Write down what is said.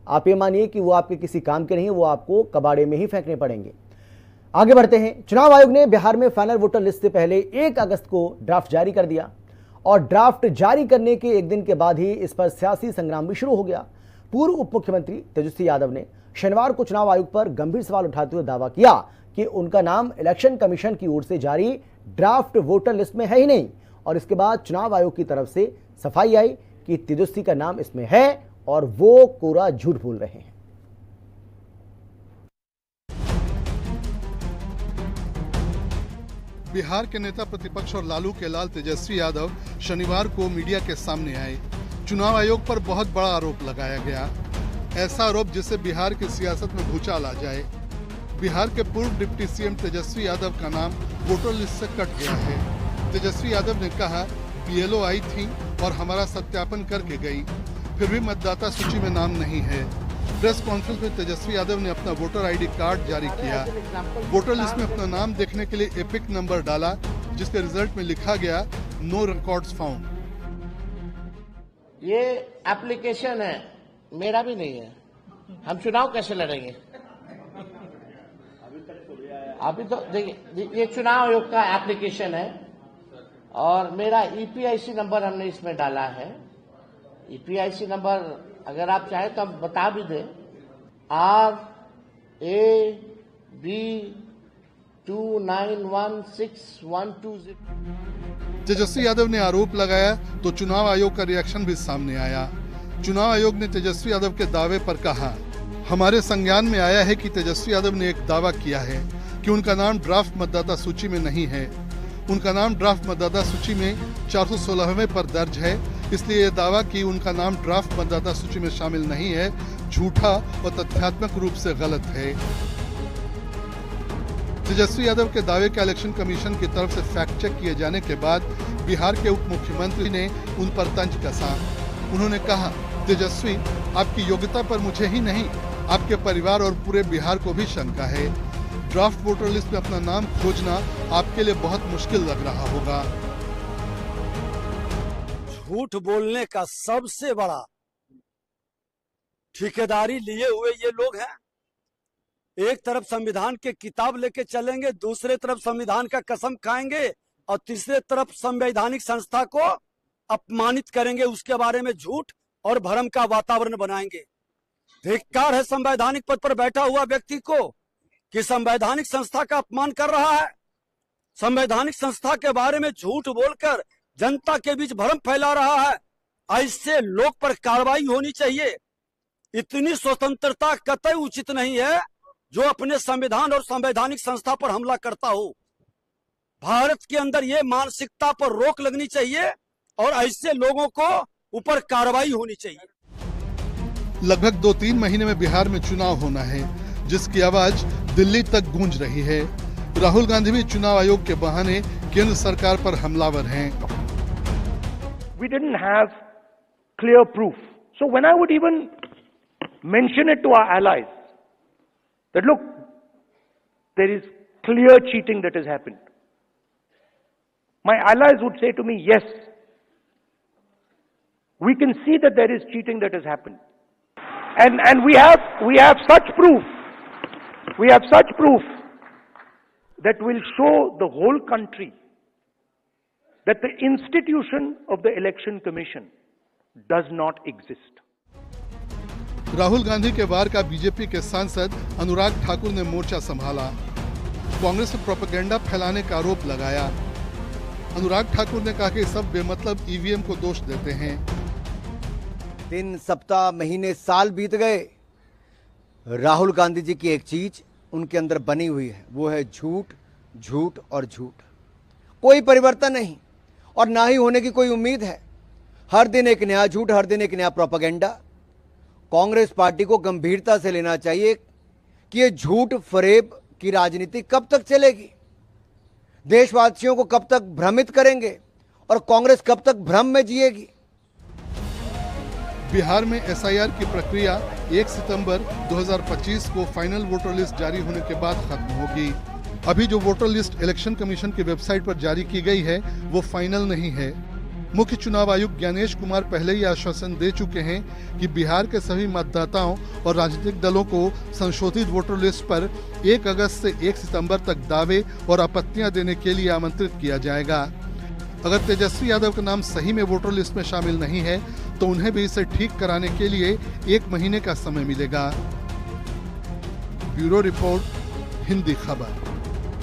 आप ये मानिए कि वो आपके किसी काम के नहीं, वो आपको कबाड़े में ही फेंकने पड़ेंगे। आगे बढ़ते हैं। चुनाव आयोग ने बिहार में फाइनल वोटर लिस्ट से पहले 1 अगस्त को ड्राफ्ट जारी कर दिया और ड्राफ्ट जारी करने के एक दिन के बाद ही इस पर सियासी संग्राम भी शुरू हो गया। पूर्व उप मुख्यमंत्री तेजस्वी यादव ने शनिवार को चुनाव आयोग पर गंभीर सवाल उठाते हुए दावा किया कि उनका नाम इलेक्शन कमीशन की ओर से जारी ड्राफ्ट वोटर लिस्ट में है ही नहीं, और इसके बाद चुनाव आयोग की तरफ से सफाई आई कि तेजस्वी का नाम इसमें है और वो कोरा झूठ बोल रहे हैं। बिहार के नेता प्रतिपक्ष और लालू के लाल तेजस्वी यादव शनिवार को मीडिया के सामने आए। चुनाव आयोग पर बहुत बड़ा आरोप लगाया गया, ऐसा आरोप जिससे बिहार की सियासत में भूचाल आ जाए। बिहार के पूर्व डिप्टी सीएम तेजस्वी यादव का नाम वोटर लिस्ट से कट गया है। तेजस्वी यादव ने कहा बीएलओ आई थी और हमारा सत्यापन करके गई, फिर भी मतदाता सूची में नाम नहीं है। प्रेस कॉन्फ्रेंस में तेजस्वी यादव ने अपना वोटर आईडी कार्ड जारी किया। वोटर लिस्ट में अपना नाम देखने के लिए एपिक नंबर डाला, जिसके रिजल्ट में लिखा गया नो रिकॉर्ड्स फाउंड। ये एप्लीकेशन है, मेरा भी नहीं है। हम चुनाव कैसे लड़ेंगे? अभी तो देखिए, ये चुनाव आयोग का एप्लीकेशन है और मेरा ईपीआईसी नंबर हमने इसमें डाला है। ईपीआईसी नंबर अगर आप चाहें तो हम बता भी दें, RAB291612। तेजस्वी यादव ने आरोप लगाया तो चुनाव आयोग का रिएक्शन भी सामने आया। चुनाव आयोग ने तेजस्वी यादव के दावे पर कहा, हमारे संज्ञान में आया है कि तेजस्वी यादव ने एक दावा किया है कि उनका नाम ड्राफ्ट मतदाता सूची में नहीं है। उनका नाम ड्राफ्ट मतदाता सूची में 416वें पर दर्ज है, इसलिए यह दावा कि उनका नाम ड्राफ्ट मतदाता सूची में शामिल नहीं है झूठा और तथ्यात्मक रूप से गलत है। तेजस्वी यादव के दावे का इलेक्शन कमीशन की तरफ से फैक्ट चेक किए जाने के बाद बिहार के उप मुख्यमंत्री ने उन पर तंज कसा। उन्होंने कहा, तेजस्वी, आपकी योग्यता पर मुझे ही नहीं, आपके परिवार और पूरे बिहार को भी शंका है। ड्राफ्ट वोटर लिस्ट में अपना नाम खोजना आपके लिए बहुत मुश्किल लग रहा होगा। झूठ बोलने का सबसे बड़ा ठेकेदारी लिए हुए ये लोग हैं। एक तरफ संविधान के किताब लेके चलेंगे, दूसरे तरफ संविधान का कसम खाएंगे और तीसरे तरफ संवैधानिक संस्था को अपमानित करेंगे, उसके बारे में झूठ और भ्रम का वातावरण बनाएंगे। धिक्कार है संवैधानिक पद पर बैठा हुआ व्यक्ति को कि संवैधानिक संस्था का अपमान कर रहा है। संवैधानिक संस्था के बारे में झूठ बोलकर जनता के बीच भ्रम फैला रहा है। ऐसे लोग पर कार्रवाई होनी चाहिए। इतनी स्वतंत्रता कतई उचित नहीं है जो अपने संविधान और संवैधानिक संस्था पर हमला करता हो। भारत के अंदर ये मानसिकता पर रोक लगनी चाहिए और ऐसे लोगों को ऊपर कार्रवाई होनी चाहिए। लगभग 2-3 महीने में बिहार में चुनाव होना है, जिसकी आवाज दिल्ली तक गूंज रही है। राहुल गांधी भी चुनाव आयोग के बहाने केंद्र सरकार पर हमलावर हैं। We didn't have clear proof. So when I would even mention it to our allies, that look, there is clear cheating that has happened, my allies would say to me, yes, we can see that there is cheating that has happened. And we have such proof. We have such proof that will show the whole country that the institution of the election commission does not exist. Rahul Gandhi के वार का BJP के सांसद अनुराग ठाकुर ने मोर्चा संभाला। कांग्रेस पर propaganda फैलाने का आरोप लगाया। अनुराग ठाकुर ने कहा कि सब बेमतलब ईवीएम को दोष देते हैं। दिन, सप्ताह, महीने, साल बीत गए, राहुल गांधी जी की एक चीज उनके अंदर बनी हुई है, वो है झूठ, झूठ और झूठ। कोई परिवर्तन नहीं और ना ही होने की कोई उम्मीद है। हर दिन एक नया झूठ, हर दिन एक नया प्रोपेगेंडा। कांग्रेस पार्टी को गंभीरता से लेना चाहिए कि ये झूठ फरेब की राजनीति कब तक चलेगी, देशवासियों को कब तक भ्रमित करेंगे और कांग्रेस कब तक भ्रम में जिएगी। बिहार में एसआईआर की प्रक्रिया 1 सितंबर 2025 को फाइनल वोटर लिस्ट जारी होने के बाद खत्म होगी। अभी जो वोटर लिस्ट इलेक्शन कमीशन की वेबसाइट पर जारी की गई है वो फाइनल नहीं है। मुख्य चुनाव आयुक्त ज्ञानेश कुमार पहले ही आश्वासन दे चुके हैं कि बिहार के सभी मतदाताओं और राजनीतिक दलों को संशोधित वोटर लिस्ट पर 1 अगस्त से 1 सितंबर तक दावे और आपत्तियां देने के लिए आमंत्रित किया जाएगा। अगर तेजस्वी यादव का नाम सही में वोटर लिस्ट में शामिल नहीं है तो उन्हें भी इसे ठीक कराने के लिए 1 महीने का समय मिलेगा। ब्यूरो रिपोर्ट, हिंदी खबर।